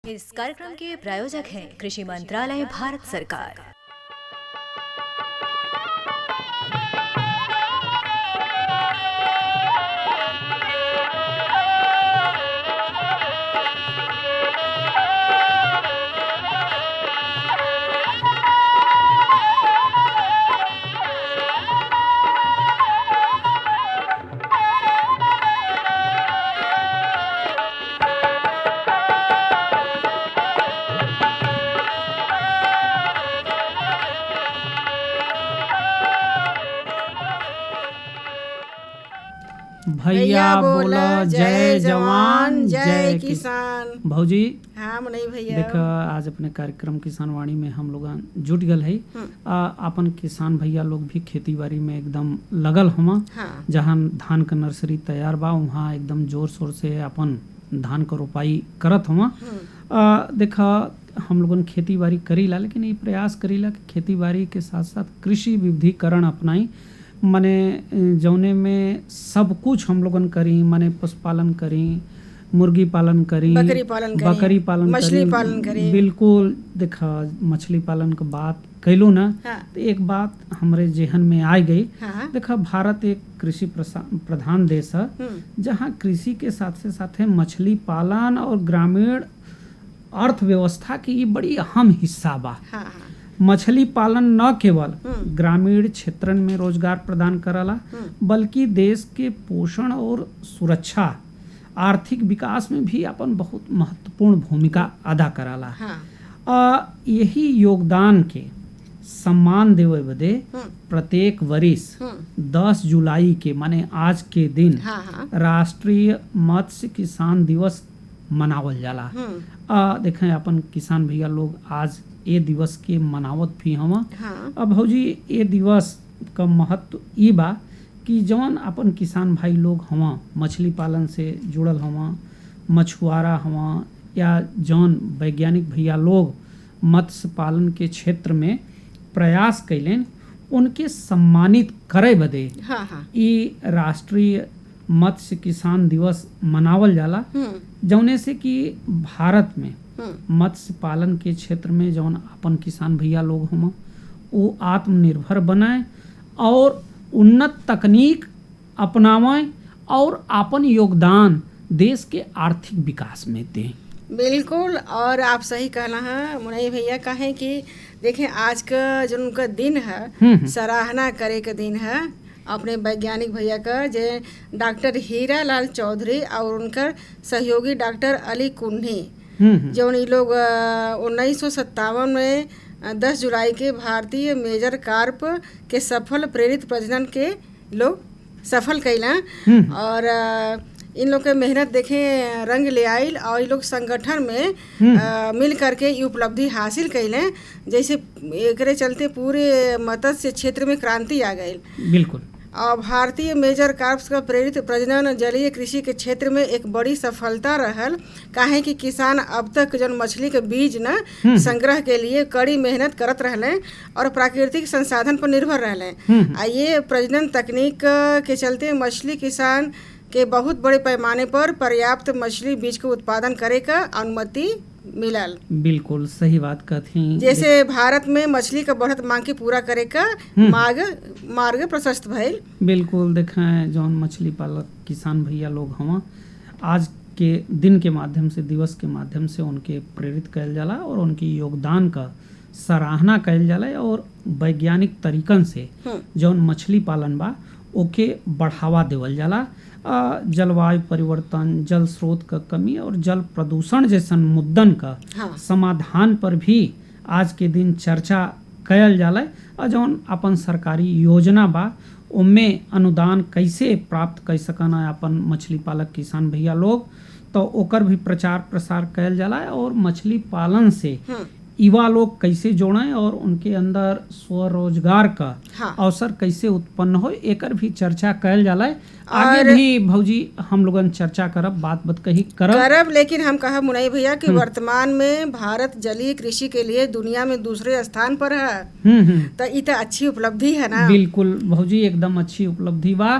इस कार्यक्रम के प्रायोजक हैं कृषि मंत्रालय, भारत सरकार। भैया बोला जय जवान जय किसान। भौजी हाँ नहीं भैया देख आज अपने कार्यक्रम किसान वाणी में हम लोग जुट गल है। अपन किसान भैया लोग भी खेती बाड़ी में एकदम लगल हमा। हाँ। जहाँ धान का नर्सरी तैयार बा वहाँ एकदम जोर शोर से अपन धान का रोपाई करत हमा। देखा हम लोगन खेती बाड़ी करीला, लेकिन ये प्रयास करीला कि खेती बाड़ी के साथ साथ कृषि विविधीकरण अपनाई। माने जौने में सब कुछ हम लोगन करी, माने पशुपालन करी, मुर्गी पालन करी, बकरी पालन मछली पालन करी। बिल्कुल देखा मछली पालन का बात कैलू ना। हाँ। तो एक बात हमरे जेहन में आ गई। हाँ। देखा भारत एक कृषि प्रधान देश है, जहाँ कृषि के साथ साथ मछली पालन और ग्रामीण अर्थव्यवस्था की ये बड़ी अहम हिस्सा बा। हाँ। मछली पालन न केवल ग्रामीण क्षेत्रन में रोजगार प्रदान करला, बल्कि देश के पोषण और सुरक्षा, आर्थिक विकास में भी अपन बहुत महत्वपूर्ण भूमिका अदा कराला। हाँ। यही योगदान के सम्मान देवे बदे प्रत्येक वर्ष 10 जुलाई के माने आज के दिन हाँ। राष्ट्रीय मत्स्य किसान दिवस मनावल जाला। देखें अपन किसान भैया लोग आज ये दिवस के मनावत भी हम। हाँ। अब भौजी ये दिवस का महत्व ई बा कि जौन अपन किसान भाई लोग हवा मछली पालन से जुड़ल हवा, मछुआरा हवा, या जौन वैज्ञानिक भैया लोग मत्स्य पालन के क्षेत्र में प्रयास कैलेन, उनके सम्मानित करे बदे हाँ। ई राष्ट्रीय मत्स्य किसान दिवस मनावल जाला। जौने से कि भारत में मत्स्य पालन के क्षेत्र में जौन अपन किसान भैया लोग हम वो आत्मनिर्भर बनाए और उन्नत तकनीक अपनावें और अपन योगदान देश के आर्थिक विकास में दें। बिल्कुल, और आप सही कहना है मुनई भैया। कहें कि देखें आज का जो उनका दिन है सराहना करे का दिन है अपने वैज्ञानिक भैया का, जे डॉक्टर हीरा लाल चौधरी और उनकर सहयोगी डॉक्टर अली कुन्ही, जो ये लोग 1957 में 10 जुलाई के भारतीय मेजर कार्प के सफल प्रेरित प्रजनन के लोग सफल कैला। और इन लोग के मेहनत देखें रंग ले आइल और ये लोग संगठन में मिल करके ये उपलब्धि हासिल कैले, जैसे एकरे चलते पूरे मत्स्य क्षेत्र में क्रांति आ गई। बिल्कुल। और भारतीय मेजर कार्प्स का प्रेरित प्रजनन जलीय कृषि के क्षेत्र में एक बड़ी सफलता रहल। काहे कि किसान अब तक जो मछली के बीज न संग्रह के लिए कड़ी मेहनत करत रहले और प्राकृतिक संसाधन पर निर्भर रहले। ये प्रजनन तकनीक के चलते मछली किसान के बहुत बड़े पैमाने पर पर्याप्त मछली बीज के उत्पादन करे का अनुमति मिलल। बिल्कुल सही बात कहती। जैसे भारत में मछली का बढ़त मांग के पूरा करे का मार्ग प्रशस्त भइल। बिल्कुल देखें जौन मछली पालक किसान भैया लोग हम आज के दिन के माध्यम से, दिवस के माध्यम से उनके प्रेरित कयल जाला और उनकी योगदान का सराहना कयल जाला और वैज्ञानिक तरीकन से जौन मछली पालन बा ओके बढ़ावा देवल जाला। जलवायु परिवर्तन, जल स्रोत का कमी और जल प्रदूषण जैसन मुद्दन का समाधान पर भी आज के दिन चर्चा कयल जाला। और जौन अपन सरकारी योजना बा उनमें अनुदान कैसे प्राप्त कर सकना अपन मछली पालक किसान भैया लोग, तो ओकर भी प्रचार प्रसार कयल जाला और मछली पालन से युवा लोग कैसे जोड़ें और उनके अंदर स्वरोजगार का अवसर कैसे उत्पन्न हो, एकर भी चर्चा कयल जाला। आगे भी भौजी हम लोगन चर्चा करब, बात कही करब। लेकिन हम कहा मुनई भैया कि वर्तमान में भारत जलीय कृषि के लिए दुनिया में दूसरे स्थान पर है। तो ये तो अच्छी उपलब्धि है ना। बिल्कुल भौजी एकदम अच्छी उपलब्धि बा।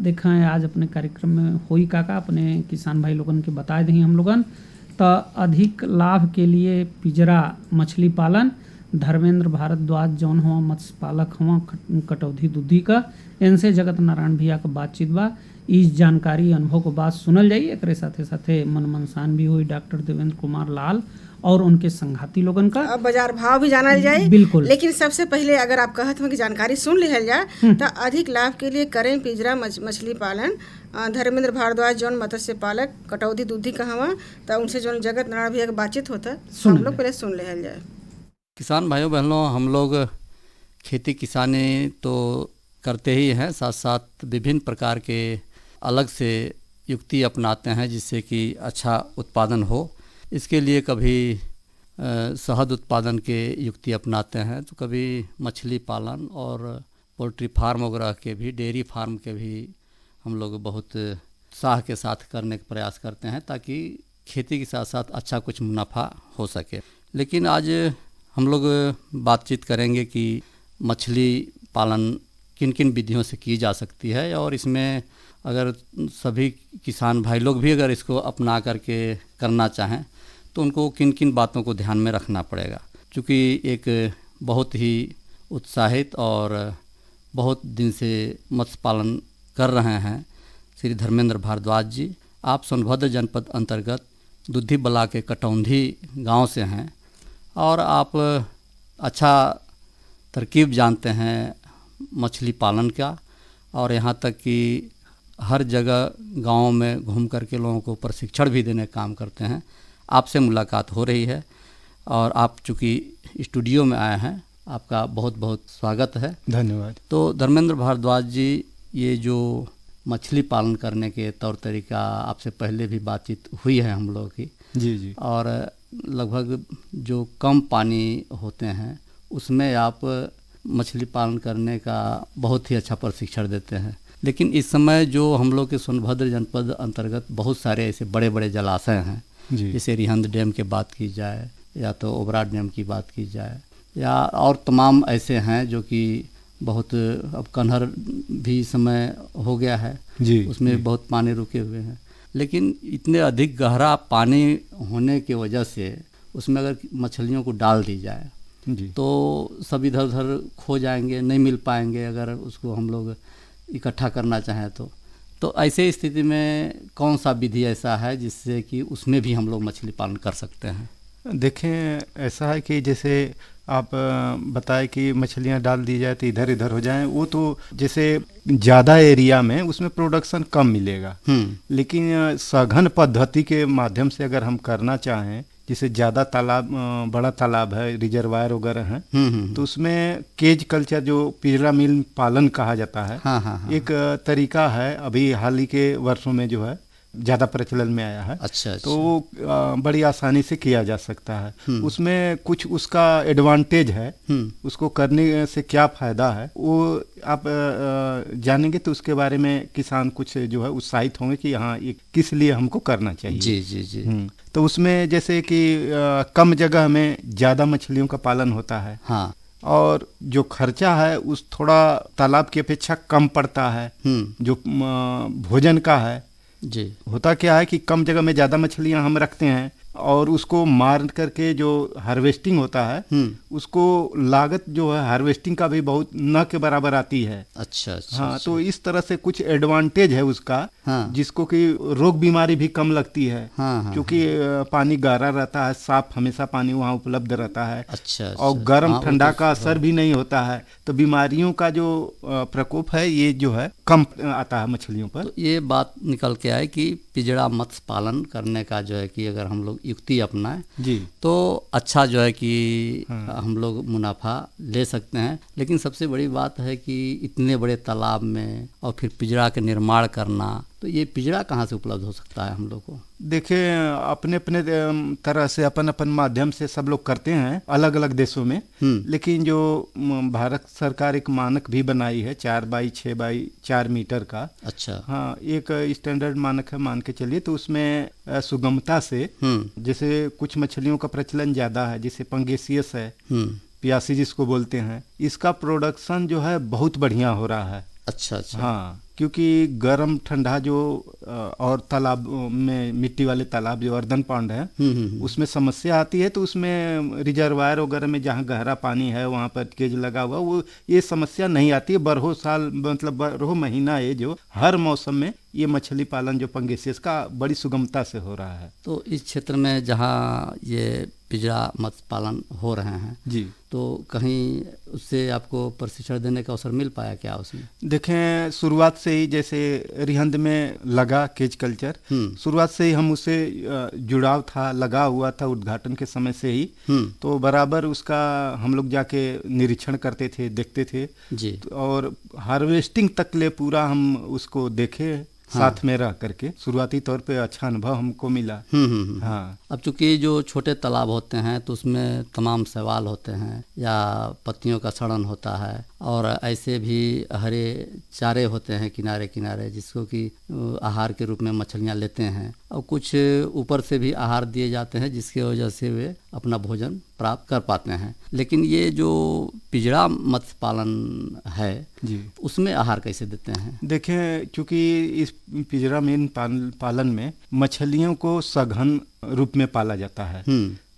देखें आज अपने कार्यक्रम में होई काका अपने किसान भाई लोगन के बताए दी हम लोगन। तो अधिक लाभ के लिए पिजरा मछली पालन धर्मेंद्र भारद्वाज जौन हुआ मत्स्य पालक हुआ कटौधी दुधी का, इनसे जगत नारायण भैया का बातचीत बा। इस जानकारी अनुभव को बात सुनल जाई। एक साथे साथे मन मनसान भी हुई डॉक्टर देवेंद्र कुमार लाल और उनके संघाती लोगन का। अब बाजार भाव भी जानल जाए। बिल्कुल। लेकिन सबसे पहले अगर आप कहत हो कि जानकारी सुन लिहल जाए तो अधिक लाभ के लिए करें पिजरा मछली पालन धर्मेंद्र भारद्वाज जौन मत्स्य पालक कटौधी दूधी का हवा, तो उनसे जौन जगत नारायण भैया का बातचीत होता हम लोग पहले सुन लिहल जाए। किसान भाइयों बहनों, हम लोग खेती किसानी तो करते ही हैं, साथ साथ विभिन्न प्रकार के अलग से युक्ति अपनाते हैं जिससे कि अच्छा उत्पादन हो। इसके लिए कभी शहद उत्पादन के युक्ति अपनाते हैं, तो कभी मछली पालन और पोल्ट्री फार्म वगैरह के भी, डेयरी फार्म के भी हम लोग बहुत उत्साह के साथ करने का प्रयास करते हैं ताकि खेती के साथ साथ अच्छा कुछ मुनाफा हो सके। लेकिन आज हम लोग बातचीत करेंगे कि मछली पालन किन किन विधियों से की जा सकती है और इसमें अगर सभी किसान भाई लोग भी अगर इसको अपना करके करना चाहें तो उनको किन किन बातों को ध्यान में रखना पड़ेगा। क्योंकि एक बहुत ही उत्साहित और बहुत दिन से मत्स्य पालन कर रहे हैं श्री धर्मेंद्र भारद्वाज जी। आप सोनभद्र जनपद अंतर्गत दुधी बला के कटौंधी गांव से हैं और आप अच्छा तरकीब जानते हैं मछली पालन का, और यहाँ तक कि हर जगह गाँव में घूम करके लोगों को प्रशिक्षण भी देने का काम करते हैं। आपसे मुलाकात हो रही है और आप चूँकि स्टूडियो में आए हैं, आपका बहुत बहुत स्वागत है। धन्यवाद। तो धर्मेंद्र भारद्वाज जी, ये जो मछली पालन करने के तौर तरीका आपसे पहले भी बातचीत हुई है हम लोगों की। जी जी। और लगभग जो कम पानी होते हैं उसमें आप मछली पालन करने का बहुत ही अच्छा प्रशिक्षण देते हैं। लेकिन इस समय जो हम लोग के सोनभद्र जनपद अंतर्गत बहुत सारे ऐसे बड़े बड़े जलाशय हैं, जैसे रिहंद डैम की बात की जाए या तो ओबरा डैम की बात की जाए या और तमाम ऐसे हैं जो कि बहुत, अब कन्हर भी समय हो गया है जी, उसमें जी। बहुत पानी रुके हुए हैं। लेकिन इतने अधिक गहरा पानी होने की वजह से उसमें अगर मछलियों को डाल दी जाए जी। तो सब इधर उधर खो जाएंगे, नहीं मिल पाएंगे अगर उसको हम लोग इकट्ठा करना चाहें तो ऐसे स्थिति में कौन सा विधि ऐसा है जिससे कि उसमें भी हम लोग मछली पालन कर सकते हैं? देखें, ऐसा है कि जैसे आप बताए कि मछलियां डाल दी जाए तो इधर इधर हो जाएं, वो तो जैसे ज़्यादा एरिया में उसमें प्रोडक्शन कम मिलेगा। लेकिन सघन पद्धति के माध्यम से अगर हम करना चाहें, जैसे ज़्यादा तालाब, बड़ा तालाब है, रिजर्वायर वगैरह हैं, तो उसमें केज कल्चर जो पिजरा मिल पालन कहा जाता है, हाँ। एक तरीका है, अभी हाल ही के वर्षों में जो है ज़्यादा प्रचलन में आया है। अच्छा। तो वो बड़ी आसानी से किया जा सकता है। उसमें कुछ उसका एडवांटेज है, उसको करने से क्या फ़ायदा है वो आप जानेंगे तो उसके बारे में किसान कुछ जो है उत्साहित होंगे कि हाँ ये किस लिए हमको करना चाहिए। जी जी जी। तो उसमें जैसे कि कम जगह में ज़्यादा मछलियों का पालन होता है। हाँ। और जो खर्चा है उस थोड़ा तालाब की अपेक्षा कम पड़ता है। जो भोजन का है जी, होता क्या है कि कम जगह में ज़्यादा मछलियां हम रखते हैं और उसको मार करके जो हार्वेस्टिंग होता है उसको लागत जो है हार्वेस्टिंग का भी बहुत न के बराबर आती है। अच्छा। हाँ, तो इस तरह से कुछ एडवांटेज है उसका। हाँ। जिसको कि रोग बीमारी भी कम लगती है। हाँ। क्योंकि पानी गहरा रहता है, साफ हमेशा पानी वहाँ उपलब्ध रहता है। अच्छा। और गर्म ठंडा का असर भी नहीं होता है, तो बीमारियों का जो प्रकोप है ये जो है कम आता है मछलियों पर। तो ये बात निकल के आए कि पिजड़ा मत्स्य पालन करने का जो है कि अगर हम लोग युक्ति अपनाएं जी तो अच्छा जो है कि हम लोग मुनाफा ले सकते हैं। लेकिन सबसे बड़ी बात है कि इतने बड़े तालाब में और फिर पिजड़ा के निर्माण करना, तो ये पिजड़ा कहाँ से उपलब्ध हो सकता है हम लोग को? देखिए, अपने अपने तरह से अपन अपन माध्यम से सब लोग करते हैं अलग अलग देशों में। लेकिन जो भारत सरकार एक मानक भी बनाई है 4x6x4 मीटर का। अच्छा। हाँ, एक स्टैंडर्ड मानक है, मान के चलिए। तो उसमें सुगमता से जैसे कुछ मछलियों का प्रचलन ज़्यादा है, जैसे पंगेसियस है, पियासी जिसको बोलते हैं, इसका प्रोडक्शन जो है बहुत बढ़िया हो रहा है। अच्छा। हाँ, क्योंकि गर्म ठंडा जो और तालाब में मिट्टी वाले तालाब जो अर्दन पाउंड है उसमें समस्या आती है, तो उसमें रिजर्वायर वगैरह में जहाँ गहरा पानी है वहाँ पर केज लगा हुआ, वो ये समस्या नहीं आती है। बरहो साल मतलब बरहो महीना ये जो हर मौसम में ये मछली पालन जो पंगेसियस का बड़ी सुगमता से हो रहा है। तो इस क्षेत्र में जहाँ ये पिंजरा मत्स्य पालन हो रहे हैं जी, तो कहीं उससे आपको प्रशिक्षण देने का अवसर मिल पाया क्या उसमें? देखें शुरुआत से ही जैसे रिहंद में लगा केज कल्चर, शुरुआत से ही हम उससे जुड़ाव था, लगा हुआ था उद्घाटन के समय से ही। तो बराबर उसका हम लोग जाके निरीक्षण करते थे, देखते थे जी। और हार्वेस्टिंग तक ले पूरा हम उसको देखे साथ में रह करके। शुरुआती तौर पे अच्छा अनुभव हमको मिला। हाँ। अब चूंकि जो छोटे तालाब होते हैं तो उसमें तमाम शैवाल होते हैं या पत्तियों का सड़न होता है, और ऐसे भी हरे चारे होते हैं किनारे किनारे जिसको कि आहार के रूप में मछलियां लेते हैं, और कुछ ऊपर से भी आहार दिए जाते हैं जिसकी वजह से वे अपना भोजन प्राप्त कर पाते हैं। लेकिन ये जो पिंजरा मत्स्य पालन है जी, उसमें आहार कैसे देते हैं? देखें चूंकि इस पिंजरा मीन पालन में मछलियों को सघन रूप में पाला जाता है।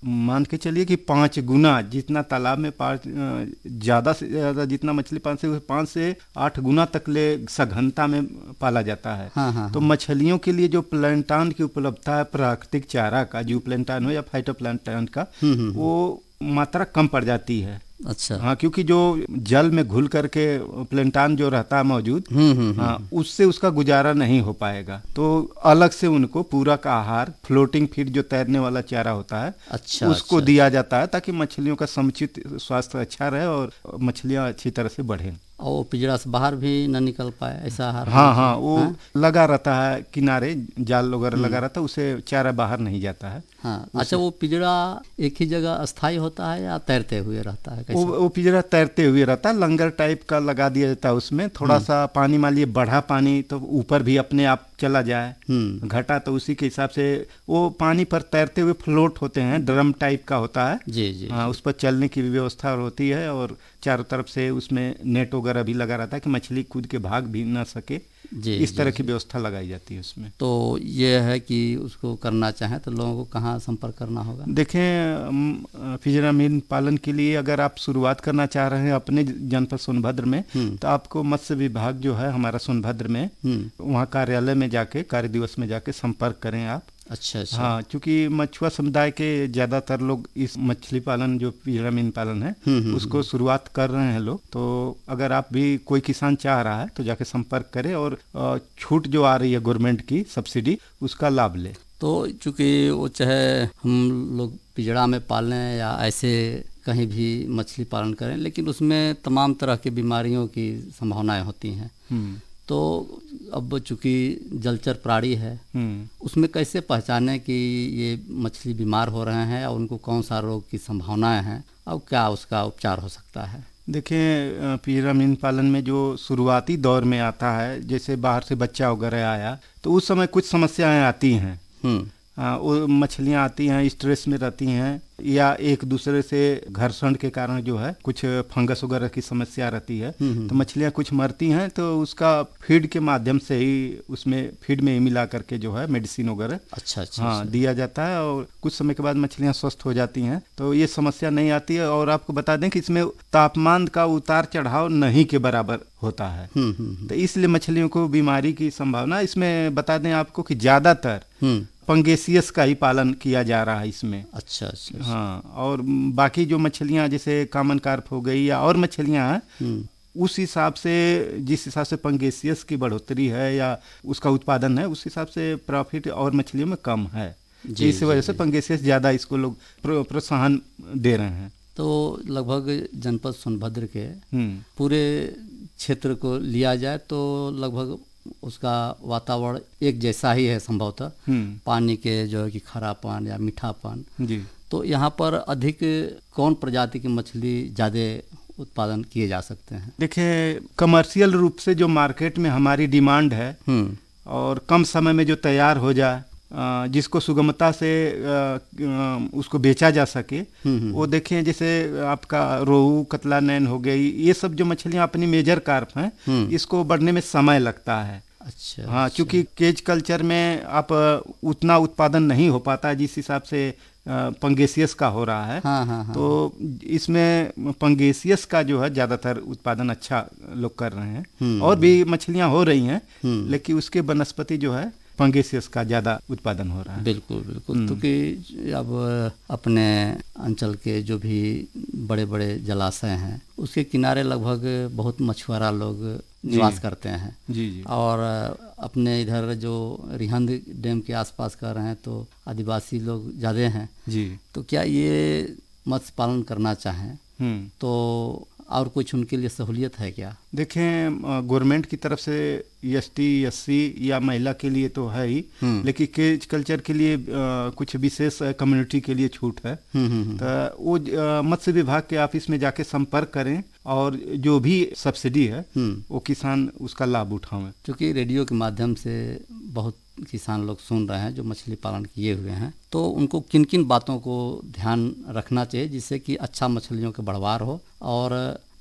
मान के चलिए कि 5 गुना जितना तालाब में ज़्यादा से ज़्यादा जितना मछली पालन से 5 से 8 गुना तक ले सघनता में पाला जाता है। तो मछलियों के लिए जो प्लैंटान की उपलब्धता है, प्राकृतिक चारा का, जू प्लैंटान हो या फाइटोप्लैंटान का, वो मात्रा कम पड़ जाती है। अच्छा। हाँ, क्योंकि जो जल में घुल करके प्लेंटान जो रहता है मौजूद, हाँ, उससे उसका गुजारा नहीं हो पाएगा। तो अलग से उनको पूरक आहार, फ्लोटिंग फीड जो तैरने वाला चारा होता है, अच्छा, उसको दिया जाता है ताकि मछलियों का समुचित स्वास्थ्य अच्छा रहे और मछलियाँ अच्छी तरह से बढ़ें और पिंजरा से बाहर भी न निकल पाए, ऐसा आहार? हाँ, वो लगा रहता है किनारे, जाल वगैरह लगा रहता है, उसे चारा बाहर नहीं जाता है। हाँ। अच्छा, वो पिंजरा एक ही जगह अस्थायी होता है या तैरते हुए रहता है? वो पिंजरा तैरते हुए रहता है, लंगर टाइप का लगा दिया जाता है उसमें। थोड़ा सा पानी मान लिए बढ़ा पानी तो ऊपर भी अपने आप चला जाए, घटा तो उसी के हिसाब से वो पानी पर तैरते हुए फ्लोट होते हैं, ड्रम टाइप का होता है। जी। हाँ, उस पर चलने की व्यवस्था होती है और चारों तरफ से उसमें नेट वगैरह भी लगा रहता है कि मछली कूद के भाग भी ना सके। इस तरह की व्यवस्था लगाई जाती है उसमें। तो ये है कि उसको करना चाहें तो लोगों को कहाँ संपर्क करना होगा? देखें, पिंजरा मीन पालन के लिए अगर आप शुरुआत करना चाह रहे हैं अपने जनपद सोनभद्र में, तो आपको मत्स्य विभाग जो है हमारा सोनभद्र में, वहाँ कार्यालय में जाके, कार्य दिवस में जाके संपर्क करें आप। अच्छा। हाँ, क्योंकि मछुआ समुदाय के ज्यादातर लोग इस मछली पालन जो पिंजरा मीन पालन है उसको शुरुआत कर रहे हैं लोग। तो अगर आप भी कोई किसान चाह रहा है तो जाके संपर्क करें और छूट जो आ रही है गवर्नमेंट की सब्सिडी, उसका लाभ ले। तो चूंकि वो चाहे हम लोग पिंजरा में पालें या ऐसे कहीं भी मछली पालन करें, लेकिन उसमें तमाम तरह की बीमारियों की संभावनाएं होती हैं। तो अब चूंकि जलचर प्राणी है, उसमें कैसे पहचाने कि ये मछली बीमार हो रहे हैं और उनको कौन सा रोग की संभावनाएं हैं और क्या उसका उपचार हो सकता है? देखिए, पिंजरा मीन पालन में जो शुरुआती दौर में आता है, जैसे बाहर से बच्चा वगैरह आया तो उस समय कुछ समस्याएं आती हैं। वो मछलियाँ आती हैं, स्ट्रेस में रहती हैं, या एक दूसरे से घर्षण के कारण जो है कुछ फंगस वगैरह की समस्या रहती है, तो मछलियाँ कुछ मरती हैं। तो उसका फीड के माध्यम से ही, उसमें फीड में ही मिला करके जो है मेडिसिन वगैरह हाँ दिया जाता है और कुछ समय के बाद मछलियाँ स्वस्थ हो जाती हैं। तो ये समस्या नहीं आती है। और आपको बता दें कि इसमें तापमान का उतार चढ़ाव नहीं के बराबर होता है, तो इसलिए मछलियों को बीमारी की संभावना, इसमें बता दें आपको कि ज्यादातर पंगेसियस का ही पालन किया जा रहा है इसमें। अच्छा। हाँ, और बाकी जो मछलियाँ जैसे कॉमन कार्प हो गई या और मछलियाँ हैं, उस हिसाब से, जिस हिसाब से पंगेसियस की बढ़ोतरी है या उसका उत्पादन है, उस हिसाब से प्रॉफिट और मछलियों में कम है। इस वजह से पंगेसियस ज़्यादा इसको लोग प्रोत्साहन दे रहे हैं। तो लगभग जनपद सोनभद्र के पूरे क्षेत्र को लिया जाए तो लगभग उसका वातावरण एक जैसा ही है संभवतः, पानी के जो है कि खरापान या मीठापान जी। तो यहाँ पर अधिक कौन प्रजाति की मछली ज़्यादा उत्पादन किए जा सकते हैं? देखिए, कमर्शियल रूप से जो मार्केट में हमारी डिमांड है और कम समय में जो तैयार हो जाए जिसको सुगमता से उसको बेचा जा सके, वो देखें जैसे आपका रोहू, कतला, नैन हो गई, ये सब जो मछलियाँ अपनी मेजर कार्प हैं, इसको बढ़ने में समय लगता है। अच्छा। हाँ, क्योंकि केज कल्चर में आप उतना उत्पादन नहीं हो पाता जिस हिसाब से पंगेसियस का हो रहा है। हाँ। तो इसमें पंगेसियस का जो है ज़्यादातर उत्पादन अच्छा लोग कर रहे हैं, और भी मछलियाँ हो रही हैं, लेकिन उसके वनस्पति जो है पंगेसियस का ज़्यादा उत्पादन हो रहा है। बिल्कुल बिल्कुल। क्योंकि अब अपने अंचल के जो भी बड़े बड़े जलाशय हैं उसके किनारे लगभग बहुत मछुआरा लोग निवास करते हैं। जी। और अपने इधर जो रिहंद डैम के आसपास कर रहे हैं तो आदिवासी लोग ज़्यादा हैं जी। तो क्या ये मत्स्य पालन करना चाहें तो और कुछ उनके लिए सहूलियत है क्या? देखें, गवर्नमेंट की तरफ से एसटी, एससी या महिला के लिए तो है ही, लेकिन केज कल्चर के लिए कुछ विशेष कम्युनिटी के लिए छूट है। तो वो मत्स्य विभाग के ऑफिस में जाके संपर्क करें और जो भी सब्सिडी है वो किसान उसका लाभ उठाएं। क्योंकि रेडियो के माध्यम से बहुत किसान लोग सुन रहे हैं जो मछली पालन किए हुए हैं, तो उनको किन किन बातों को ध्यान रखना चाहिए जिससे कि अच्छा मछलियों के बढ़वार हो और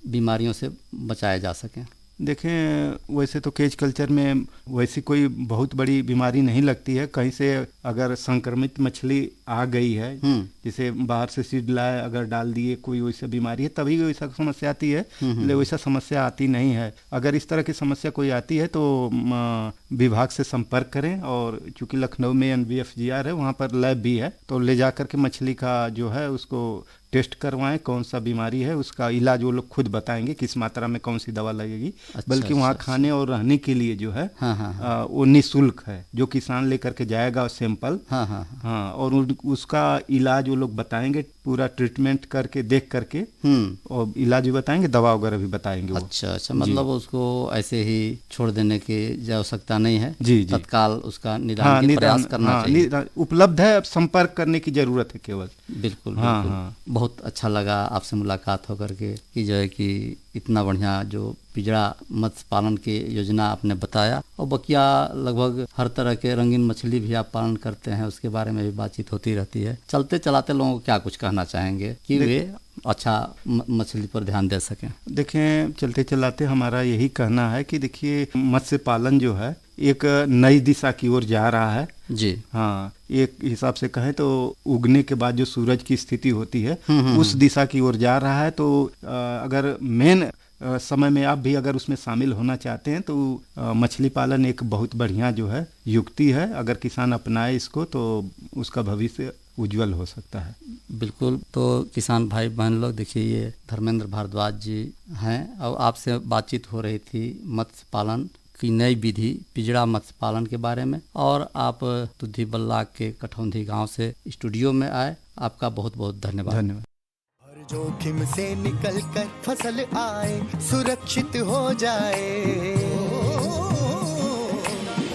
बीमारियों से बचाया जा सके? देखें, वैसे तो केज कल्चर में वैसी कोई बहुत बड़ी बीमारी नहीं लगती है। कहीं से अगर संक्रमित मछली आ गई है, जैसे बाहर से सीड लाए अगर डाल दिए, कोई वैसा बीमारी है तभी वैसा समस्या आती है, लेकिन वैसा समस्या आती नहीं है। अगर इस तरह की समस्या कोई आती है तो विभाग से संपर्क करें, और चूंकि लखनऊ में NVFGR है, वहाँ पर लैब भी है, तो ले जा करके मछली का जो है उसको टेस्ट करवाएं, कौन सा बीमारी है, उसका इलाज वो लोग खुद बताएंगे किस मात्रा में कौन सी दवा लगेगी। बल्कि वहाँ खाने और रहने के लिए जो है वो निःशुल्क है, जो किसान लेकर के जाएगा सैंपल, और उसका इलाज वो लोग बताएंगे, पूरा ट्रीटमेंट करके देख करके, और इलाज भी बताएंगे, दवा वगैरह भी बताएंगे वो। अच्छा, मतलब उसको ऐसे ही छोड़ देने की आवश्यकता नहीं है। जी। तत्काल उसका निदान की प्रयास करना चाहिए। उपलब्ध है, संपर्क करने की जरूरत है केवल। बिल्कुल। बहुत अच्छा लगा आपसे मुलाकात होकर के कि जो है कि इतना बढ़िया जो पिजड़ा मत्स्य पालन की योजना आपने बताया, और बकिया लगभग हर तरह के रंगीन मछली भी आप पालन करते हैं, उसके बारे में भी बातचीत होती रहती है। चलते चलाते लोगों को क्या कुछ कहना चाहेंगे कि वे अच्छा मछली पर ध्यान दे सकें? देखें, चलते चलाते हमारा यही कहना है कि देखिए, मत्स्य पालन जो है एक नई दिशा की ओर जा रहा है। जी। हाँ, एक हिसाब से कहें तो उगने के बाद जो सूरज की स्थिति होती है उस दिशा की ओर जा रहा है। तो अगर मेन समय में आप भी अगर उसमें शामिल होना चाहते हैं तो मछली पालन एक बहुत बढ़िया जो है युक्ति है। अगर किसान अपनाए इसको तो उसका भविष्य उज्जवल हो सकता है। बिल्कुल। तो किसान भाई बहन लोग, देखिए ये धर्मेंद्र भारद्वाज जी हैं और आपसे बातचीत हो रही थी मत्स्य पालन की नई विधि पिजड़ा मत्स्य पालन के बारे में, और आप तुद्दी बल्ला के कठौंधी गांव से स्टूडियो में आए। आपका बहुत बहुत धन्यवाद। हर जोखिम से निकल कर फसल आए, सुरक्षित हो जाए,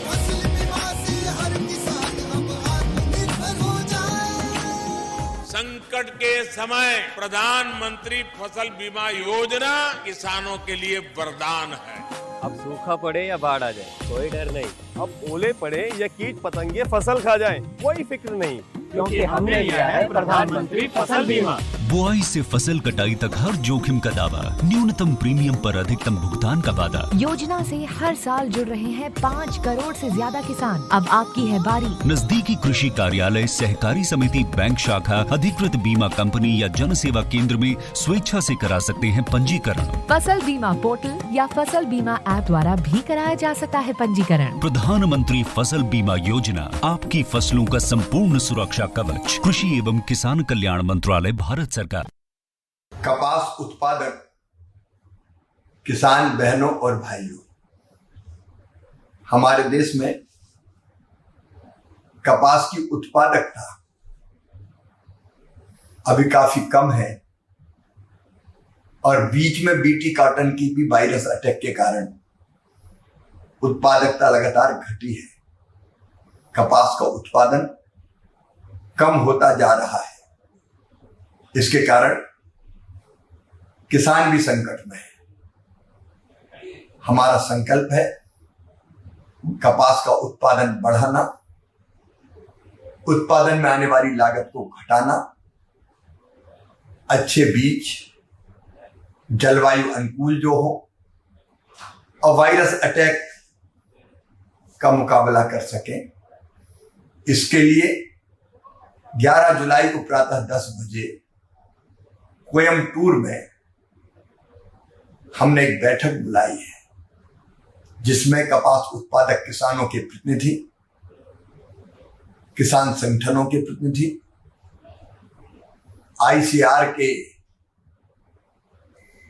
फसल बीमा से हर किसान अब आत्मनिर्भर हो जाए। संकट के समय प्रधानमंत्री फसल बीमा योजना किसानों के लिए वरदान है। अब सूखा पड़े या बाढ़ आ जाए कोई डर नहीं, अब ओले पड़े या कीट पतंगे फसल खा जाए कोई फिक्र नहीं, क्योंकि हमने लिया है प्रधानमंत्री फसल बीमा। बुआई से फसल कटाई तक हर जोखिम का दावा, न्यूनतम प्रीमियम पर अधिकतम भुगतान का वादा। योजना से हर साल जुड़ रहे हैं 5 करोड़ से ज्यादा किसान। अब आपकी है बारी। नजदीकी कृषि कार्यालय, सहकारी समिति, बैंक शाखा, अधिकृत बीमा कंपनी या जन सेवा केंद्र में स्वेच्छा से करा सकते हैं पंजीकरण। फसल बीमा पोर्टल या फसल बीमा ऐप द्वारा भी कराया जा सकता है पंजीकरण। प्रधानमंत्री फसल बीमा योजना, आपकी फसलों का संपूर्ण सुरक्षा कवच। कृषि एवं किसान कल्याण मंत्रालय, भारत सरकार। कपास उत्पादक किसान बहनों और भाइयों, हमारे देश में कपास की उत्पादकता अभी काफी कम है, और बीच में बीटी कॉटन की भी वायरस अटैक के कारण उत्पादकता लगातार घटी है। कपास का उत्पादन कम होता जा रहा है। इसके कारण किसान भी संकट में है। हमारा संकल्प है कपास का उत्पादन बढ़ाना उत्पादन में आने वाली लागत को घटाना, अच्छे बीज, जलवायु अनुकूल जो हो और वायरस अटैक का मुकाबला कर सकें, इसके लिए 11 जुलाई को प्रातः 10 बजे कोयम्बटूर में हमने एक बैठक बुलाई है, जिसमें कपास उत्पादक किसानों के प्रतिनिधि, किसान संगठनों के प्रतिनिधि, आईसीआर के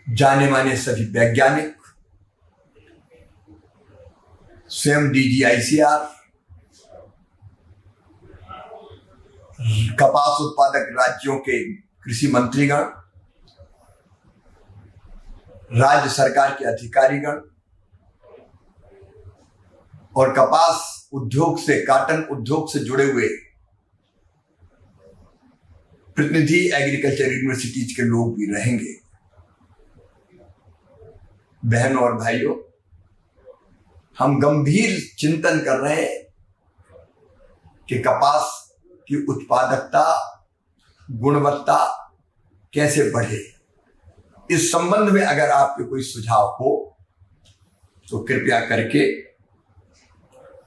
जाने माने सभी वैज्ञानिक, स्वयं डीजी आईसीआर, कपास उत्पादक राज्यों के कृषि मंत्रीगण, राज्य सरकार के अधिकारीगण और कपास उद्योग से, काटन उद्योग से जुड़े हुए प्रतिनिधि एग्रीकल्चर यूनिवर्सिटीज के लोग भी रहेंगे। बहनों और भाइयों, हम गंभीर चिंतन कर रहे हैं कि कपास की उत्पादकता, गुणवत्ता कैसे बढ़े। इस संबंध में अगर आपके कोई सुझाव हो तो कृपया करके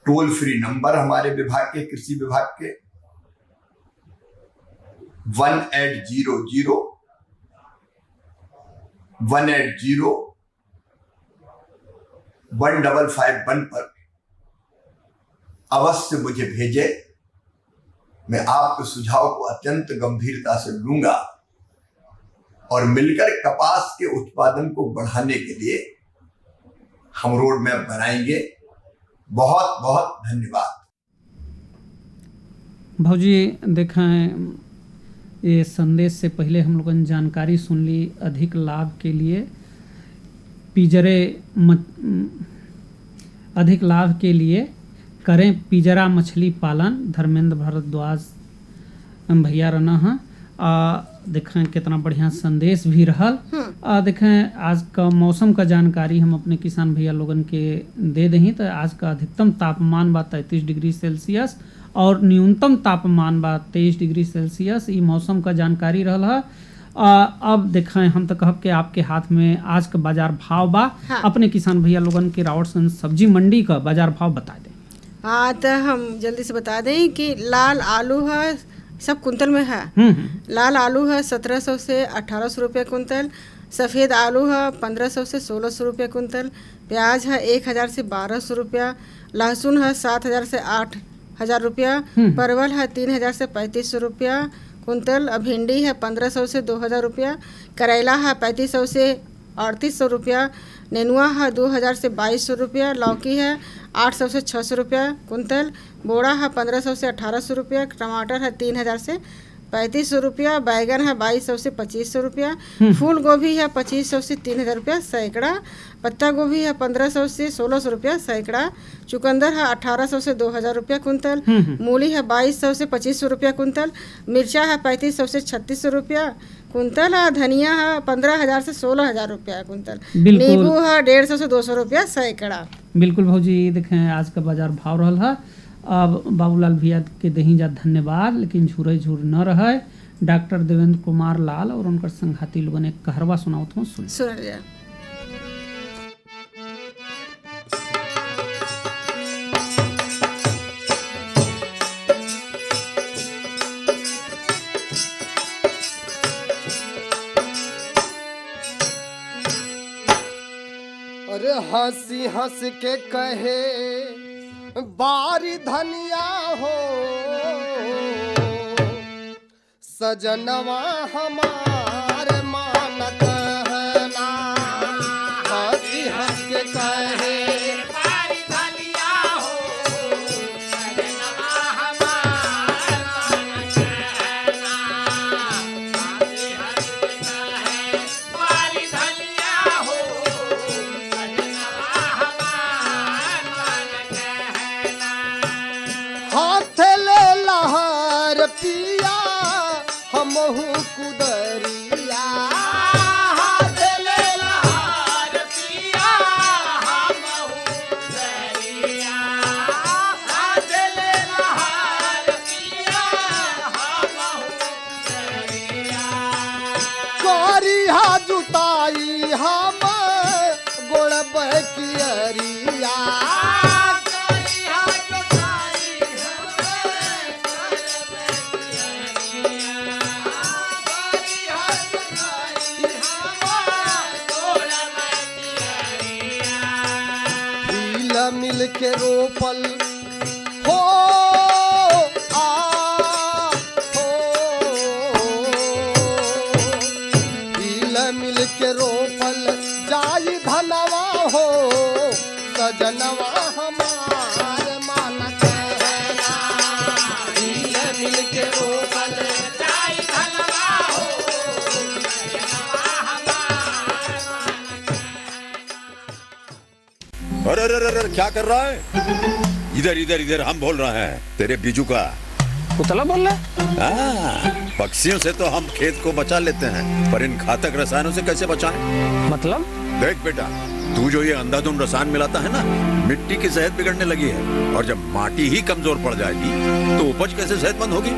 टोल फ्री नंबर हमारे विभाग के, कृषि विभाग के 1800-180-1551 पर अवश्य मुझे भेजे। मैं आपके सुझाव को अत्यंत गंभीरता से लूंगा और मिलकर कपास के उत्पादन को बढ़ाने के लिए हम रोड मैप बनाएंगे। बहुत बहुत धन्यवाद। भाजी देखें, ये संदेश से पहले हम लोगों ने जानकारी सुन ली। अधिक लाभ के लिए अधिक लाभ के लिए करें पिंजरा मछली पालन। धर्मेंद्र भारद्वाज भैया रना है। देखें कितना बढ़िया संदेश भी रहल। देखें आज का मौसम का जानकारी हम अपने किसान भैया लोगन के दे दें तो आज का अधिकतम तापमान बा 33 डिग्री सेल्सियस और न्यूनतम तापमान बा 23 डिग्री सेल्सियस। ये मौसम का जानकारी रहल है। अब देखें हम तो कहब कि आपके हाथ में आज का बाजार भाव बा। हाँ। अपने किसान भैया लोगन के रावटसगंज सब्जी मंडी का बाजार भाव बता दें। हाँ, तो हम जल्दी से बता दें कि लाल आलू है, सब कुंतल में है। लाल आलू है 1700 से 1800 रुपये कुंतल। सफ़ेद आलू है 1500 से 1600 रुपये कुंतल। प्याज है 1000 से 1200 रुपया। लहसुन है 7000 से 8000 रुपया। परवल है 3000 से 3500 रुपया कुंतल। भिंडी है 1500 से 2000 रुपया। करेला है 3500 से 3800 रुपया। नेनुआ है 2000 से 2200 रुपया। लौकी है 800 से 600 रुपया कुंतल। बोड़ा है 1500 से 1800 रुपया। टमाटर है 3000 से 3500 रुपया। बैगन है 2200 से 2500 रुपया। फूल गोभी है 2500 से 3000 रुपया सैकड़ा। पत्ता गोभी है 1500 से 1600 रुपया सैकड़ा। चुकंदर है 1800 से 2000 रुपया कुंतल। मूली है 2200 से 2500 रुपया कुंतल। मिर्चा है 3500 से 3600 रुपया कुंतल। धनिया है 15000 से 16000 रुपया कुंतल। नींबू है 150 से 200 रुपया सैकड़ा। बिल्कुल भौजी, देखें आज का बाजार भाव रहल है। अब बाबूलाल भैया के दही जा धन्यवाद, लेकिन झूरे झूर न रहे। डॉक्टर देवेंद्र कुमार लाल और उनकर संघाती लोगों ने कहरवा सुनावत हूँ सुन लिया। अरे हंसी हंस के कहे बारी धनिया हो, सजनवा हमारे मान कहना। हंसी हंस के कहे बारी धनिया हो, सजनवा हमारे मान कहना। हंसी हंस के कहे बारी धनिया हो, हाथ ले लहर पिया हमहू कुदरिया। हाथ ले लहर पिया हमहू कुदरिया। हाथ ले लहर पिया जुताई हम गोड़ बकियरिया मिल के रोपल हो मिल के रोपल जाई धनवा हो सजनवा हमार मान कहना मिल के रोपल जाई धनवा हो सजनवा अरे अरे अरे क्या कर रहा है? इधर इधर इधर हम बोल रहे हैं तेरे बीजू का पुतला बोल रहा है। पक्षियों से तो हम खेत को बचा लेते हैं, पर इन घातक रसायनों से कैसे बचाएं? मतलब? देख बेटा, तू जो ये अंधाधुंध रसायन मिलाता है ना, मिट्टी की सेहत बिगड़ने लगी है। और जब माटी ही कमजोर पड़ जाएगी तो उपज कैसे सेहतमंद होगी?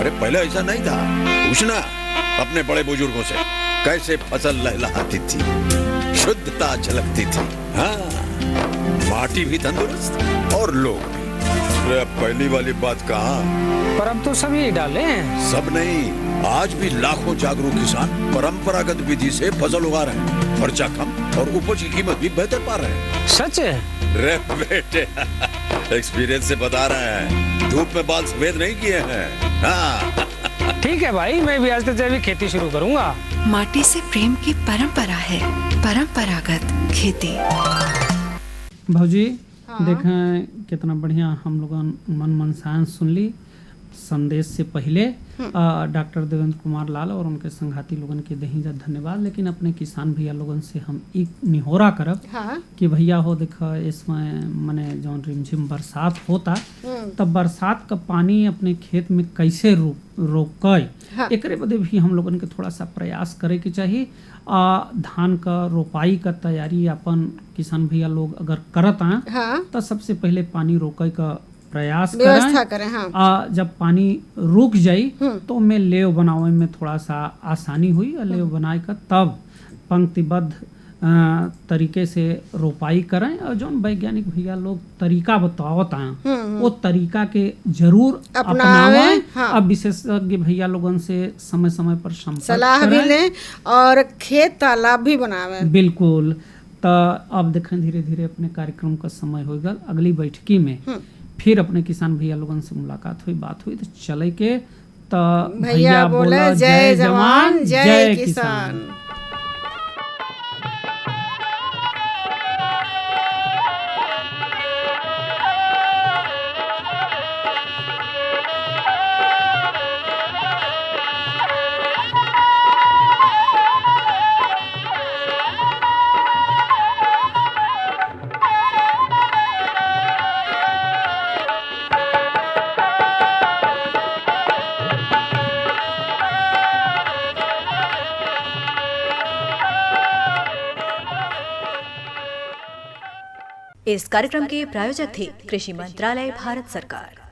अरे पहले ऐसा नहीं था। पूछना अपने बड़े बुजुर्गों से, कैसे फसल लहलहाती थी, शुद्धता झलकती थी। हाँ, माटी भी तंदुरुस्त और लोग भी। पहली वाली बात कहाँ? पर अब तो सब यही डाले हैं। सब नहीं, आज भी लाखों जागरूक किसान परंपरागत विधि से फसल उगा रहे हैं। खर्चा कम और उपज की कीमत भी बेहतर पा रहे हैं। सच है? रे बेटे, एक्सपीरियंस से बता रहे हैं, धूप में बाल सफेद नहीं किए हैं। हाँ। ठीक है भाई, मैं भी आज से जैविक खेती शुरू करूंगा। माटी से प्रेम की परंपरा है, परंपरागत खेती। भौजी देखें कितना बढ़िया हम लोग मन मनसायन सुन ली। संदेश से पहले डॉक्टर देवेंद्र कुमार लाल और उनके संघाती लोगन के दही धन्यवाद। लेकिन अपने किसान भैया लोगन से हम एक निहोरा करब कि भैया हो देखा इसमें मने जौन रिमझिम बरसात होता तब बरसात का पानी अपने खेत में कैसे रोके एकरे बदे भी हम लोगन के थोड़ा सा प्रयास करे के चाहिए। धान का रोपाई का तैयारी अपन किसान भैया लोग अगर करत हैं तो सबसे पहले पानी रोके का प्रयास करें। जब पानी रुक जाई तो में लेव बनावे में थोड़ा सा आसानी हुई और लेव बनाए का तब पंक्तिबद्ध तरीके से रोपाई करें। और जो वैज्ञानिक भैया लोग तरीका बतावत हैं वो तरीका के जरूर अपनावें। अब विशेषज्ञ भैया लोगन से समय समय पर सलाह भी लें और खेत तालाब भी बनावें। बिल्कुल। तो अब देखें धीरे धीरे अपने कार्यक्रम का समय होगा। अगली बैठकी में फिर अपने किसान भैया लोगन से मुलाकात हुई, बात हुई तो चले के तो भैया बोला जय जवान जय किसान। इस कार्यक्रम के प्रायोजक थे कृषि मंत्रालय भारत सरकार।